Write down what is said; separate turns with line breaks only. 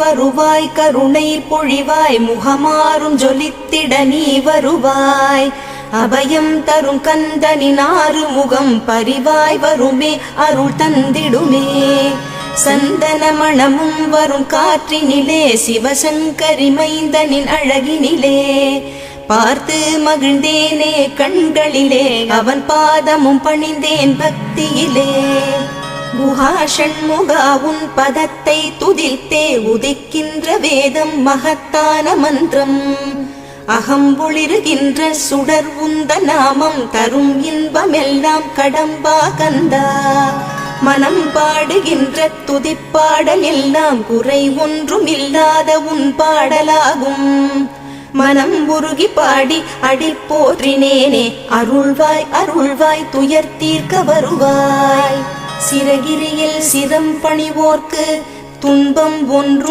வருவாய் கருணை பொழிவாய் முகமாறும் ஜொலித்திட நீ வருவாய் அபயம் தரும் கந்தனின் ஆறு முகம் பரிவாய் வருமே அருள் தந்திடுமே சந்தன மணமும் வரும் காற்றினிலே சிவசங்கரி மைந்தனின் அழகினிலே பார்த்து மகிழ்ந்தேனே கண்களிலே அவன் பாதமும் பணிந்தேன் பக்தியிலே குஹாஷண்முகா உன் பதத்தை துதித்தே உதிக்கின்ற வேதம் மகத்தான மந்திரம் அகம்பொளிருகின்ற சுடர் உந்த நாமம் தரும் இன்பமெல்லாம் கடம்பா கந்தா மனம் பாடுகின்ற துதிப்பாடல் எல்லாம் குறை ஒன்றும் இல்லாத உன் பாடலாகும் மனம் உருகி பாடி அடி போற்றினேனே அருள்வாய் அருள்வாய் துயர் தீர்க்க வருவாய் சிறகிரியில் சிரம் பணிவோர்க்கு துன்பம் ஒன்றும்